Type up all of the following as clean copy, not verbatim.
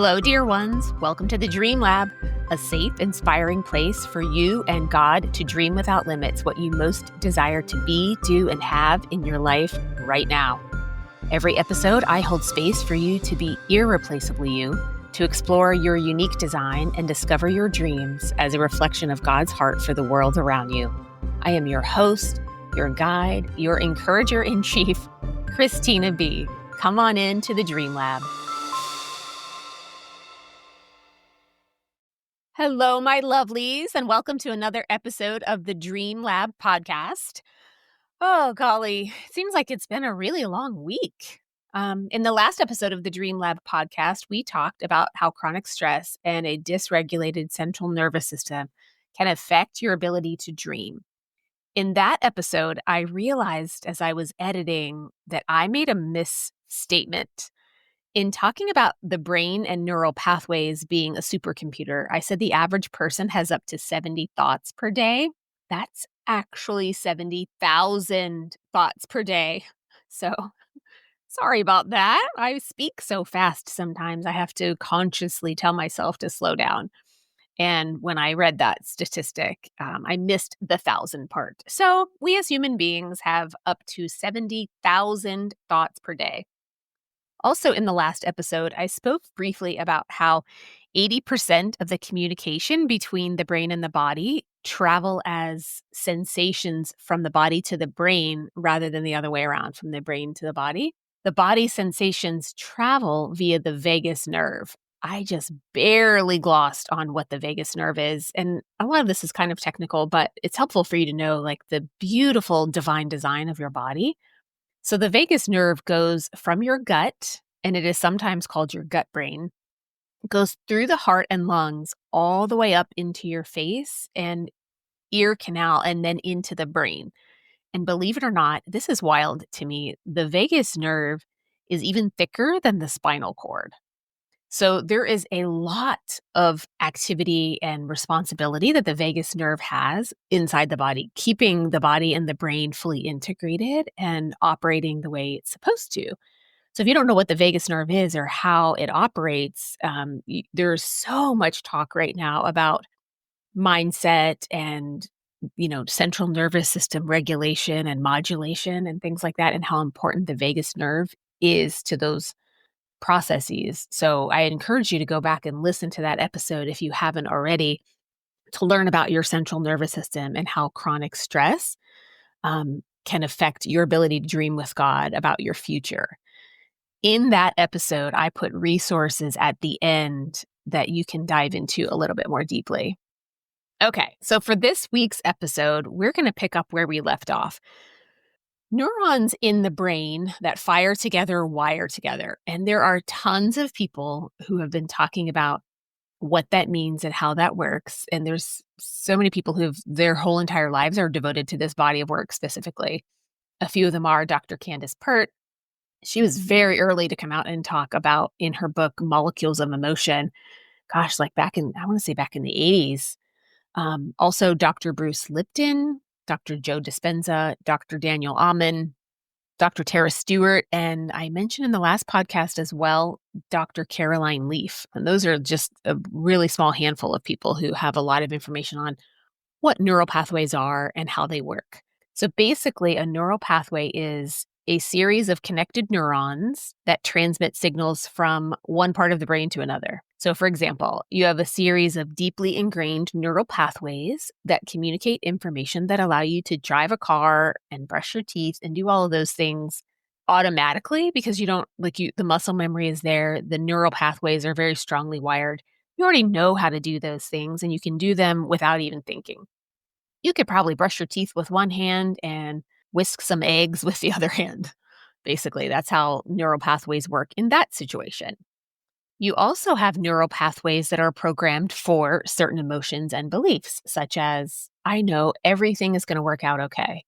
Hello, dear ones. Welcome to the Dream Lab, a safe, inspiring place for you and God to dream without limits what you most desire to be, do, and have in your life right now. Every episode, I hold space for you to be irreplaceably you, to explore your unique design and discover your dreams as a reflection of God's heart for the world around you. I am your host, your guide, your encourager-in-chief, Christina B. Come on in to the Dream Lab. Hello, my lovelies, and welcome to another episode of the Dream Lab podcast. Oh, golly, it seems like it's been a really long week. In the last episode of the Dream Lab podcast, we talked about how chronic stress and a dysregulated central nervous system can affect your ability to dream. In that episode, I realized as I was editing that I made a misstatement. In talking about the brain and neural pathways being a supercomputer, I said the average person has up to 70 thoughts per day. That's actually 70,000 thoughts per day. So sorry about that. I speak so fast sometimes. I have to consciously tell myself to slow down. And when I read that statistic, I missed the 1,000 part. So we as human beings have up to 70,000 thoughts per day. Also, in the last episode, I spoke briefly about how 80% of the communication between the brain and the body travel as sensations from the body to the brain rather than the other way around, from the brain to the body. The body sensations travel via the vagus nerve. I just barely glossed on what the vagus nerve is. And a lot of this is kind of technical, but it's helpful for you to know like the beautiful divine design of your body. So the vagus nerve goes from your gut, and it is sometimes called your gut brain, goes through the heart and lungs all the way up into your face and ear canal and then into the brain. And believe it or not, this is wild to me. The vagus nerve is even thicker than the spinal cord. So there is a lot of activity and responsibility that the vagus nerve has inside the body, keeping the body and the brain fully integrated and operating the way it's supposed to. So if you don't know what the vagus nerve is or how it operates, there's so much talk right now about mindset and central nervous system regulation and modulation and things like that, and how important the vagus nerve is to those processes. So I encourage you to go back and listen to that episode if you haven't already, to learn about your central nervous system and how chronic stress can affect your ability to dream with God about your future. In that episode, I put resources at the end that you can dive into a little bit more deeply. Okay, so for this week's episode, we're going to pick up where we left off. Neurons in the brain that fire together wire together. And there are tons of people who have been talking about what that means and how that works. And there's so many people who have their whole entire lives are devoted to this body of work specifically. A few of them are Dr. Candace Pert. She was very early to come out and talk about in her book, Molecules of Emotion. Gosh, like back in the 80s. Also, Dr. Bruce Lipton, Dr. Joe Dispenza, Dr. Daniel Amen, Dr. Tara Stewart, and I mentioned in the last podcast as well, Dr. Caroline Leaf. And those are just a really small handful of people who have a lot of information on what neural pathways are and how they work. So basically, a neural pathway is a series of connected neurons that transmit signals from one part of the brain to another. So for example, you have a series of deeply ingrained neural pathways that communicate information that allow you to drive a car and brush your teeth and do all of those things automatically because you don't, the muscle memory is there. The neural pathways are very strongly wired. You already know how to do those things and you can do them without even thinking. You could probably brush your teeth with one hand and whisk some eggs with the other hand. Basically, that's how neural pathways work in that situation. You also have neural pathways that are programmed for certain emotions and beliefs, such as, I know everything is going to work out okay.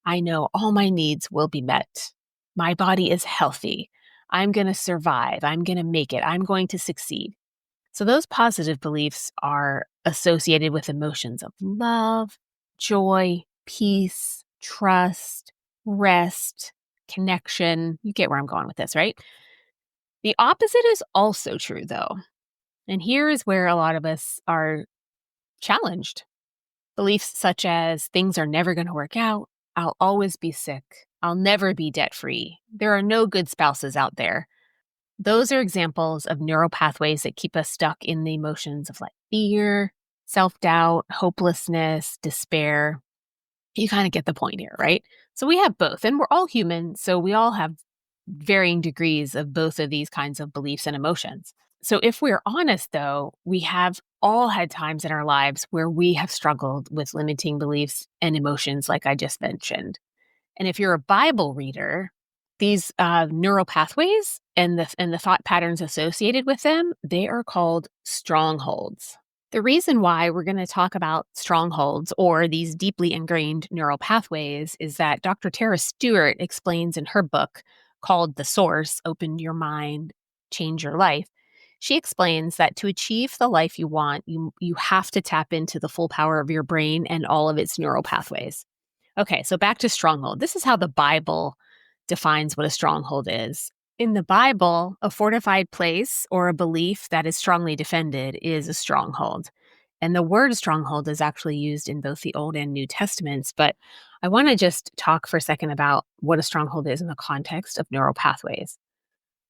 I know all my needs will be met. My body is healthy. I'm going to survive. I'm going to make it. I'm going to succeed. So those positive beliefs are associated with emotions of love, joy, peace, trust, rest, connection. You get where I'm going with this, right? The opposite is also true, though. And here is where a lot of us are challenged. Beliefs such as things are never going to work out, I'll always be sick, I'll never be debt free, there are no good spouses out there. Those are examples of neural pathways that keep us stuck in the emotions of like fear, self doubt, hopelessness, despair. You kind of get the point here, right? So we have both, and we're all human, so we all have varying degrees of both of these kinds of beliefs and emotions. So if we're honest, though, we have all had times in our lives where we have struggled with limiting beliefs and emotions, like I just mentioned. And if you're a Bible reader, these neural pathways and the thought patterns associated with them, they are called strongholds. The reason why we're going to talk about strongholds or these deeply ingrained neural pathways is that Dr. Tara Stewart explains in her book called The Source, Open Your Mind, Change Your Life. She explains that to achieve the life you want, you have to tap into the full power of your brain and all of its neural pathways. Okay, so back to stronghold. This is how the Bible defines what a stronghold is. In the Bible, a fortified place or a belief that is strongly defended is a stronghold. And the word stronghold is actually used in both the Old and New Testaments. But I want to just talk for a second about what a stronghold is in the context of neural pathways.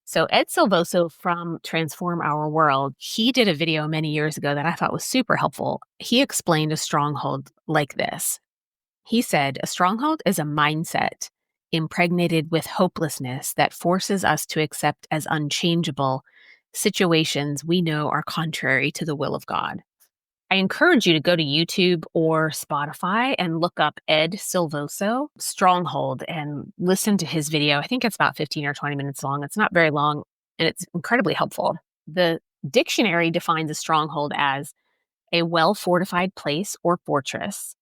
So Ed Silvoso from Transform Our World, he did a video many years ago that I thought was super helpful. He explained a stronghold like this. He said, a stronghold is a mindset impregnated with hopelessness that forces us to accept as unchangeable situations we know are contrary to the will of God. I encourage you to go to YouTube or Spotify and look up Ed Silvoso, Stronghold, and listen to his video. I think it's about 15 or 20 minutes long. It's not very long, and it's incredibly helpful. The dictionary defines a stronghold as a well-fortified place or fortress,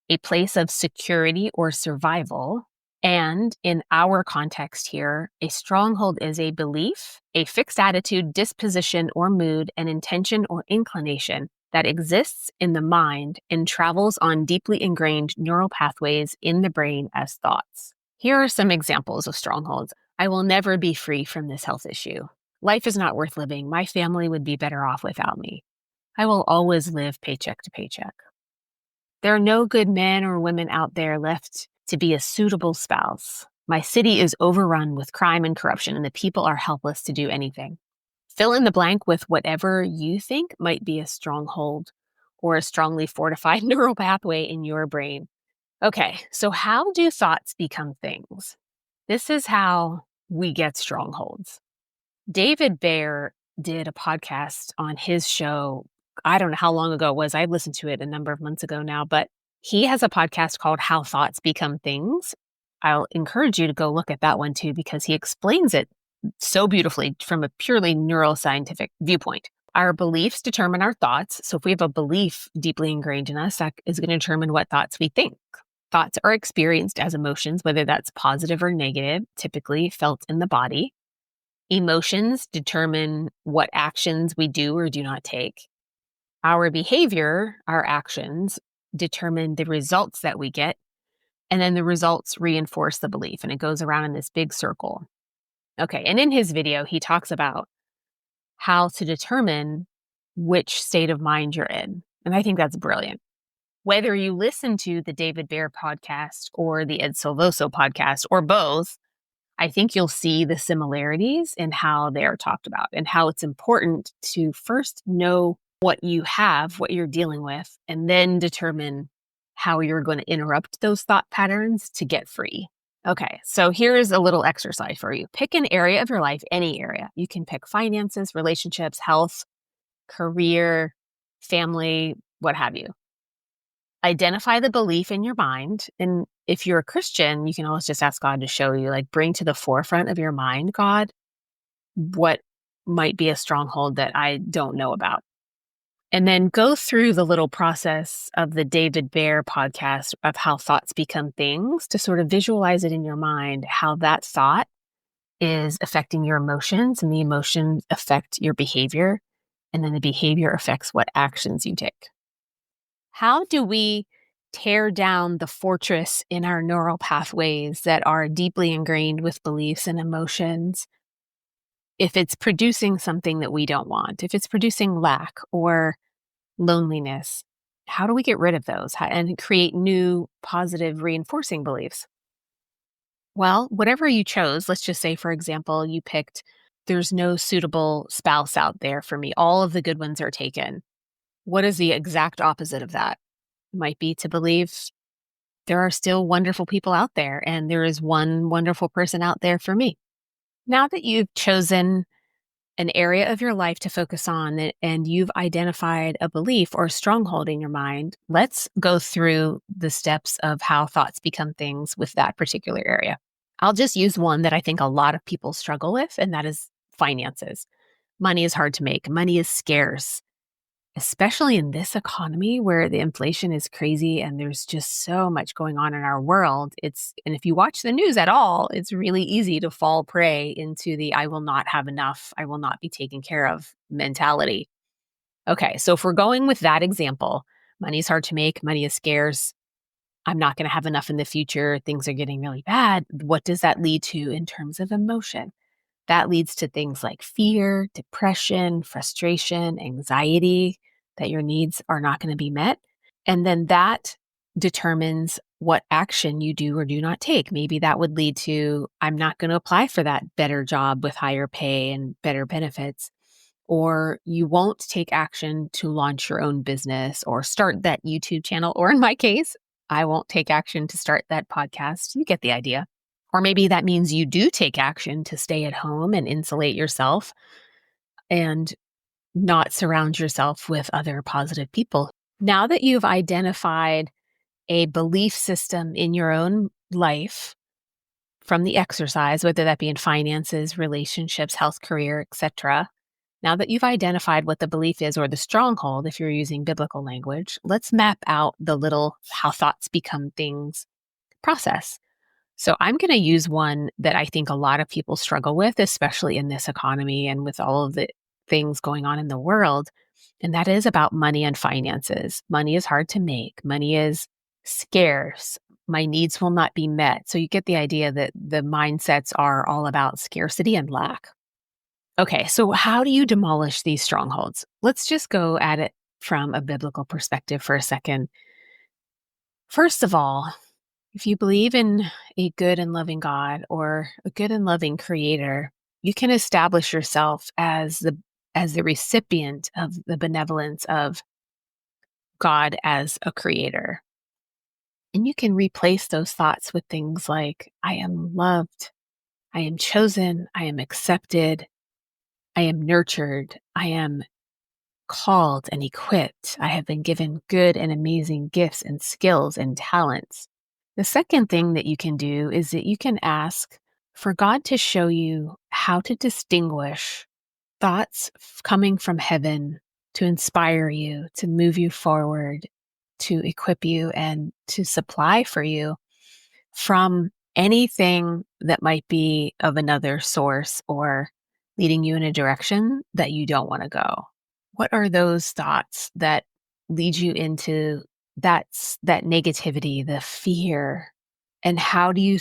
a place of security or survival. And in our context here, a stronghold is a belief, a fixed attitude, disposition, or mood, an intention or inclination that exists in the mind and travels on deeply ingrained neural pathways in the brain as thoughts. Here are some examples of strongholds. I will never be free from this health issue. Life is not worth living. My family would be better off without me. I will always live paycheck to paycheck. There are no good men or women out there left to be a suitable spouse. My city is overrun with crime and corruption, and the people are helpless to do anything. Fill in the blank with whatever you think might be a stronghold or a strongly fortified neural pathway in your brain. Okay, so how do thoughts become things? This is how we get strongholds. David Baer did a podcast on his show. I don't know how long ago it was. I listened to it a number of months ago now, but he has a podcast called How Thoughts Become Things. I'll encourage you to go look at that one too, because he explains it so beautifully from a purely neuroscientific viewpoint. Our beliefs determine our thoughts. So if we have a belief deeply ingrained in us, that is going to determine what thoughts we think. Thoughts are experienced as emotions, whether that's positive or negative, typically felt in the body. Emotions determine what actions we do or do not take. Our behavior, our actions, determine the results that we get, and then the results reinforce the belief, and it goes around in this big circle. Okay, and in his video, he talks about how to determine which state of mind you're in, and I think that's brilliant. Whether you listen to the David Baer podcast or the Ed Silvoso podcast or both, I think you'll see the similarities in how they're talked about and how it's important to first know what you have, what you're dealing with, and then determine how you're going to interrupt those thought patterns to get free. Okay, so here's a little exercise for you. Pick an area of your life, any area. You can pick finances, relationships, health, career, family, what have you. Identify the belief in your mind. And if you're a Christian, you can always just ask God to show you, like bring to the forefront of your mind, God, what might be a stronghold that I don't know about. And then go through the little process of the David Baer podcast of how thoughts become things to sort of visualize it in your mind, how that thought is affecting your emotions and the emotions affect your behavior. And then the behavior affects what actions you take. How do we tear down the fortress in our neural pathways that are deeply ingrained with beliefs and emotions? if it's producing something that we don't want, if it's producing lack or loneliness, how do we get rid of those and create new positive reinforcing beliefs? Well, whatever you chose, let's just say, for example, you picked, there's no suitable spouse out there for me. All of the good ones are taken. What is the exact opposite of that? Might be to believe there are still wonderful people out there and there is one wonderful person out there for me. Now that you've chosen an area of your life to focus on and you've identified a belief or a stronghold in your mind, let's go through the steps of how thoughts become things with that particular area. I'll just use one that I think a lot of people struggle with, and that is finances. Money is hard to make. Money is scarce, especially in this economy where the inflation is crazy and there's just so much going on in our world. And if you watch the news at all, it's really easy to fall prey into the I will not have enough, I will not be taken care of mentality. Okay, so if we're going with that example, money is hard to make, money is scarce, I'm not going to have enough in the future, things are getting really bad. What does that lead to in terms of emotion? That leads to things like fear, depression, frustration, anxiety, that your needs are not going to be met. And then that determines what action you do or do not take. Maybe that would lead to, I'm not going to apply for that better job with higher pay and better benefits. Or you won't take action to launch your own business or start that YouTube channel. Or in my case, I won't take action to start that podcast. You get the idea. Or maybe that means you do take action to stay at home and insulate yourself and not surround yourself with other positive people. Now that you've identified a belief system in your own life from the exercise, whether that be in finances, relationships, health, career, etc., now that you've identified what the belief is or the stronghold, if you're using biblical language, let's map out the little how thoughts become things process. So I'm going to use one that I think a lot of people struggle with, especially in this economy and with all of the things going on in the world. And that is about money and finances. Money is hard to make. Money is scarce. My needs will not be met. So you get the idea that the mindsets are all about scarcity and lack. Okay, so how do you demolish these strongholds? Let's just go at it from a biblical perspective for a second. First of all, if you believe in a good and loving God or a good and loving creator, you can establish yourself as the recipient of the benevolence of God as a creator. And you can replace those thoughts with things like, I am loved, I am chosen, I am accepted, I am nurtured, I am called and equipped, I have been given good and amazing gifts and skills and talents. The second thing that you can do is that you can ask for God to show you how to distinguish thoughts coming from heaven to inspire you, to move you forward, to equip you, and to supply for you from anything that might be of another source or leading you in a direction that you don't want to go. What are those thoughts that lead you into that negativity, the fear, and how do you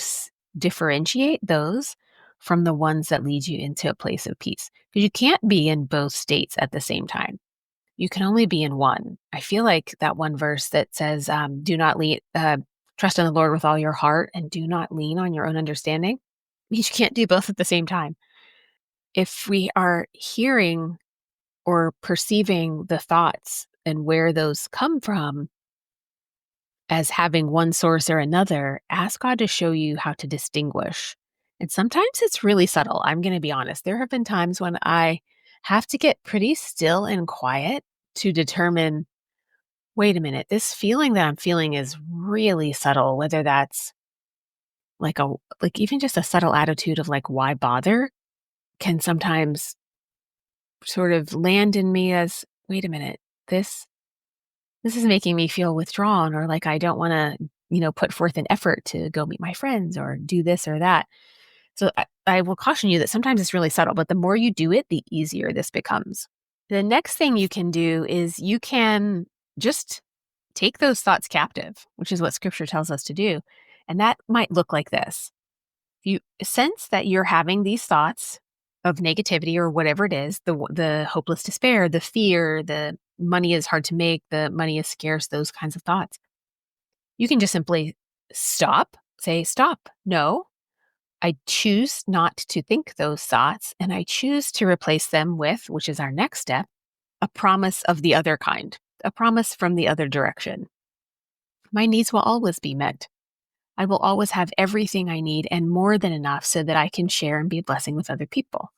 differentiate those from the ones that lead you into a place of peace? Because you can't be in both states at the same time. You can only be in one. I feel like that one verse that says, "Do not trust in the Lord with all your heart, and do not lean on your own understanding." Means you can't do both at the same time. If we are hearing or perceiving the thoughts and where those come from as having one source or another, ask God to show you how to distinguish. And sometimes it's really subtle. I'm going to be honest. There have been times when I have to get pretty still and quiet to determine, wait a minute, this feeling that I'm feeling is really subtle, whether that's like even just a subtle attitude of like, why bother, can sometimes sort of land in me as, wait a minute, this is making me feel withdrawn, or like I don't want to, put forth an effort to go meet my friends or do this or that. So I will caution you that sometimes it's really subtle, but the more you do it, the easier this becomes. The next thing you can do is you can just take those thoughts captive, which is what scripture tells us to do. And that might look like this. You sense that you're having these thoughts, of negativity or whatever it is, the hopeless despair, the fear, the money is hard to make, the money is scarce, those kinds of thoughts, you can just simply stop, say, stop. No, I choose not to think those thoughts, and I choose to replace them with, which is our next step, a promise of the other kind, a promise from the other direction. My needs will always be met. I will always have everything I need and more than enough so that I can share and be a blessing with other people.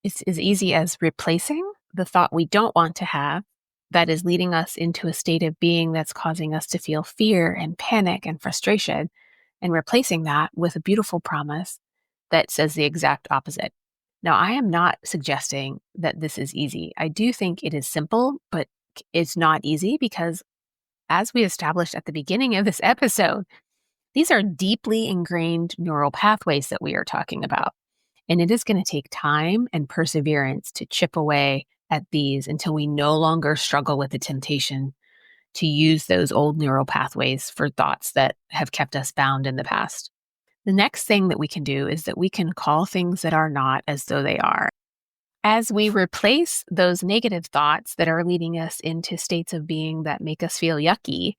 It's as easy as replacing the thought we don't want to have that is leading us into a state of being that's causing us to feel fear and panic and frustration, and replacing that with a beautiful promise that says the exact opposite. Now, I am not suggesting that this is easy. I do think it is simple, but it's not easy because, as we established at the beginning of this episode, these are deeply ingrained neural pathways that we are talking about. And it is going to take time and perseverance to chip away at these until we no longer struggle with the temptation to use those old neural pathways for thoughts that have kept us bound in the past. The next thing that we can do is that we can call things that are not as though they are. As we replace those negative thoughts that are leading us into states of being that make us feel yucky,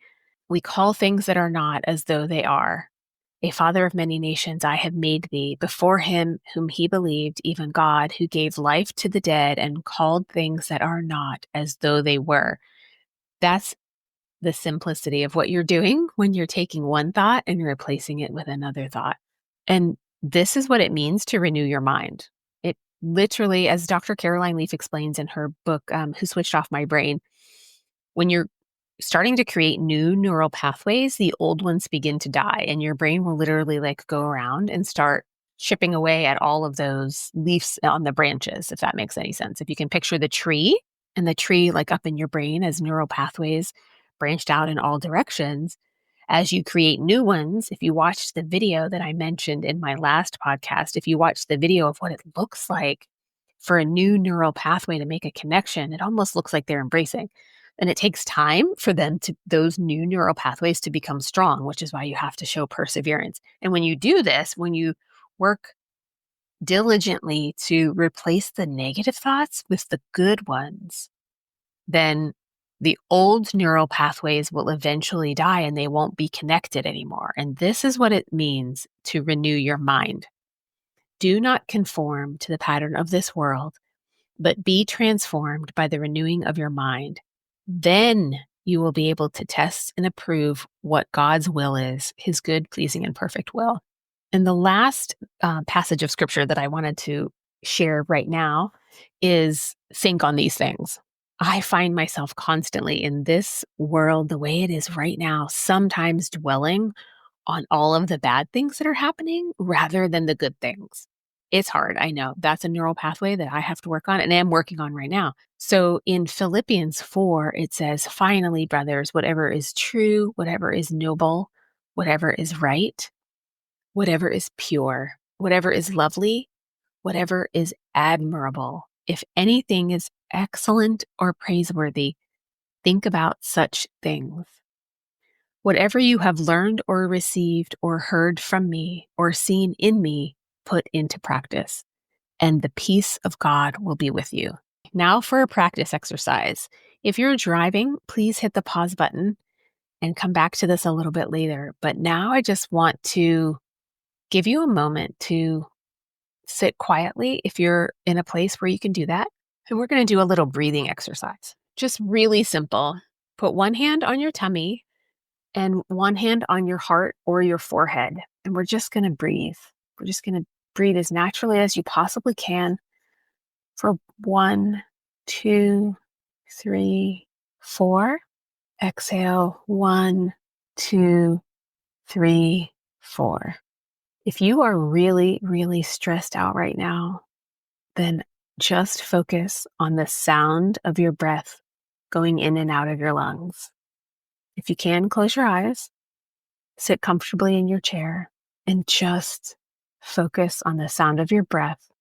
we call things that are not as though they are. A father of many nations I have made thee, before him whom he believed, even God, who gave life to the dead and called things that are not as though they were. That's the simplicity of what you're doing when you're taking one thought and replacing it with another thought. And this is what it means to renew your mind. It literally, as Dr. Caroline Leaf explains in her book, Who Switched Off My Brain, when you're starting to create new neural pathways, the old ones begin to die, and your brain will literally go around and start chipping away at all of those leaves on the branches, if that makes any sense. If you can picture the tree, and the tree up in your brain as neural pathways branched out in all directions, as you create new ones, if you watched the video that I mentioned in my last podcast, if you watch the video of what it looks like for a new neural pathway to make a connection, it almost looks like they're embracing. And it takes time for those new neural pathways to become strong, which is why you have to show perseverance. And when you do this, when you work diligently to replace the negative thoughts with the good ones, then the old neural pathways will eventually die and they won't be connected anymore. And this is what it means to renew your mind. Do not conform to the pattern of this world, but be transformed by the renewing of your mind. Then you will be able to test and approve what God's will is, his good, pleasing, and perfect will. And the last passage of scripture that I wanted to share right now is think on these things. I find myself constantly in this world, the way it is right now, sometimes dwelling on all of the bad things that are happening rather than the good things. It's hard, I know. That's a neural pathway that I have to work on and am working on right now. So in Philippians 4, it says, finally, brothers, whatever is true, whatever is noble, whatever is right, whatever is pure, whatever is lovely, whatever is admirable, if anything is excellent or praiseworthy, think about such things. Whatever you have learned or received or heard from me or seen in me, put into practice, and the peace of God will be with you. Now for a practice exercise. If you're driving, please hit the pause button and come back to this a little bit later. But now I just want to give you a moment to sit quietly if you're in a place where you can do that. And we're going to do a little breathing exercise. Just really simple. Put one hand on your tummy and one hand on your heart or your forehead. And we're just going to breathe. We're just going to breathe as naturally as you possibly can for 1, 2, 3, 4. Exhale, 1, 2, 3, 4. If you are really, really stressed out right now, then just focus on the sound of your breath going in and out of your lungs. If you can, close your eyes, sit comfortably in your chair, and just focus on the sound of your breath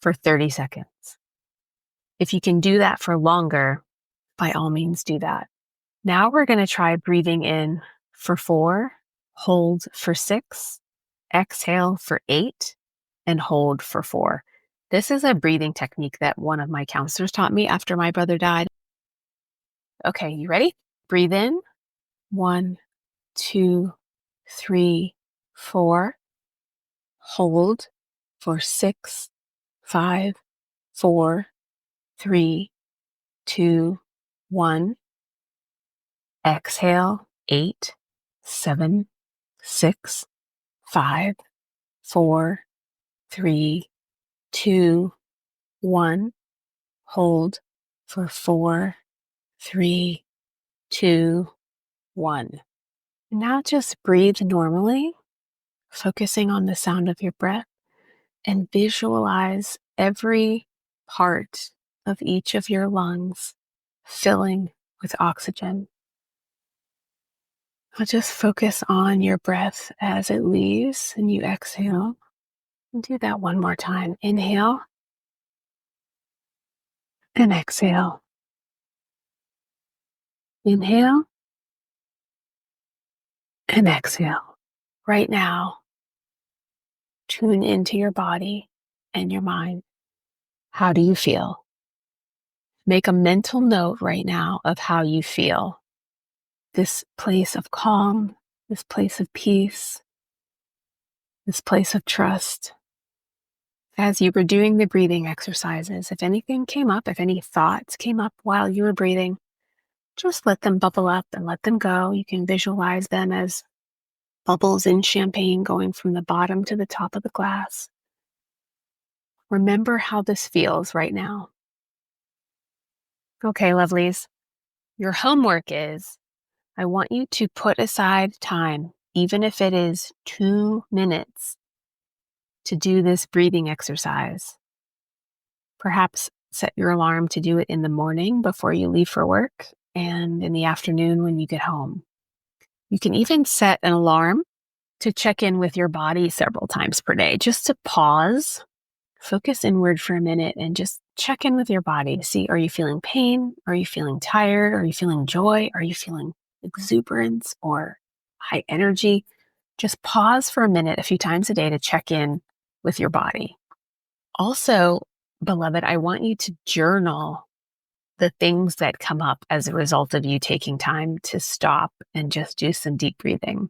for 30 seconds. If you can do that for longer, by all means do that. Now we're going to try breathing in for 4, hold for 6, exhale for 8, and hold for 4. This is a breathing technique that one of my counselors taught me after my brother died. Okay, you ready? Breathe in. 1, 2, 3, 4. Hold for 6, 5, 4, 3, 2, 1. Exhale. 8, 7, 6, 5, 4, 3, 2, 1. Hold for 4, 3, 2, 1. Now just breathe normally, focusing on the sound of your breath, and visualize every part of each of your lungs filling with oxygen. I'll just focus on your breath as it leaves and you exhale. And do that one more time. Inhale and exhale. Inhale and exhale. Right now, tune into your body and your mind. How do you feel? Make a mental note right now of how you feel. This place of calm, this place of peace, this place of trust. As you were doing the breathing exercises, if anything came up, if any thoughts came up while you were breathing, just let them bubble up and let them go. You can visualize them as bubbles in champagne going from the bottom to the top of the glass. Remember how this feels right now. Okay, lovelies. Your homework is, I want you to put aside time, even if it is 2 minutes, to do this breathing exercise. Perhaps set your alarm to do it in the morning before you leave for work and in the afternoon when you get home. You can even set an alarm to check in with your body several times per day, just to pause, focus inward for a minute, and just check in with your body to see, are you feeling pain? Are you feeling tired? Are you feeling joy? Are you feeling exuberance or high energy? Just pause for a minute a few times a day to check in with your body. Also, beloved, I want you to journal the things that come up as a result of you taking time to stop and just do some deep breathing.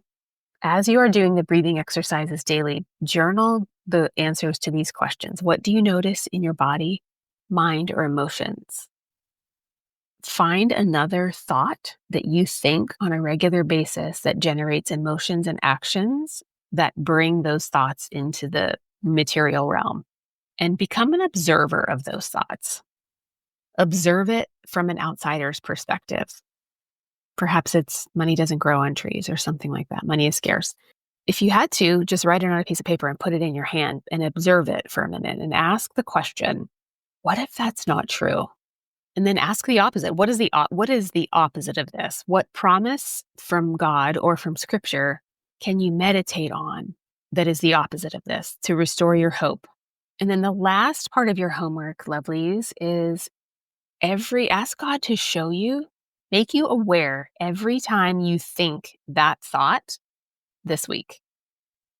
As you are doing the breathing exercises daily, journal the answers to these questions. What do you notice in your body, mind, or emotions? Find another thought that you think on a regular basis that generates emotions and actions that bring those thoughts into the material realm, and become an observer of those thoughts. Observe it from an outsider's perspective. Perhaps it's money doesn't grow on trees or something like that. Money is scarce. If you had to, just write it on a piece of paper and put it in your hand and observe it for a minute and ask the question, what if that's not true? And then ask the opposite. What is the opposite of this? What promise from God or from Scripture can you meditate on that is the opposite of this to restore your hope? And then the last part of your homework, lovelies, is ask God to show you, make you aware every time you think that thought this week.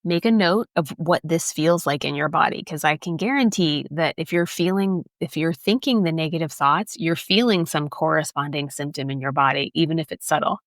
Make a note of what this feels like in your body, because I can guarantee that if you're thinking the negative thoughts, you're feeling some corresponding symptom in your body, even if it's subtle.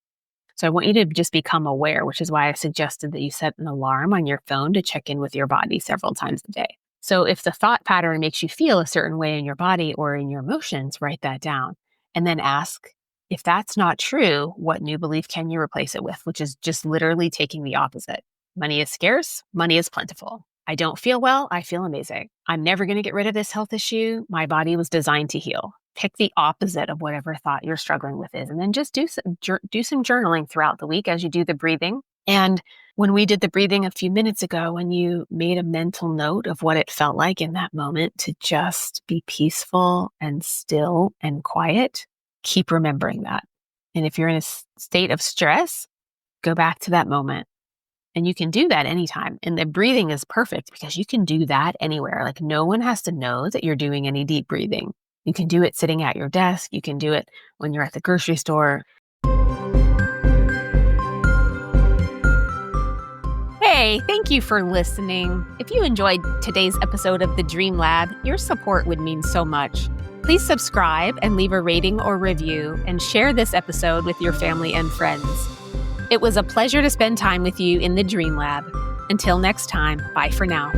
So I want you to just become aware, which is why I suggested that you set an alarm on your phone to check in with your body several times a day. So if the thought pattern makes you feel a certain way in your body or in your emotions, write that down and then ask, if that's not true, what new belief can you replace it with? Which is just literally taking the opposite. Money is scarce, money is plentiful. I don't feel well, I feel amazing. I'm never going to get rid of this health issue. My body was designed to heal. Pick the opposite of whatever thought you're struggling with is, and then just do some journaling throughout the week as you do the breathing. And when we did the breathing a few minutes ago, when you made a mental note of what it felt like in that moment to just be peaceful and still and quiet, keep remembering that. And if you're in a state of stress, go back to that moment. And you can do that anytime. And the breathing is perfect because you can do that anywhere. Like, no one has to know that you're doing any deep breathing. You can do it sitting at your desk. You can do it when you're at the grocery store. Hey, thank you for listening. If you enjoyed today's episode of the Dream Lab, your support would mean so much. Please subscribe and leave a rating or review, and share this episode with your family and friends. It was a pleasure to spend time with you in the Dream Lab. Until next time, bye for now.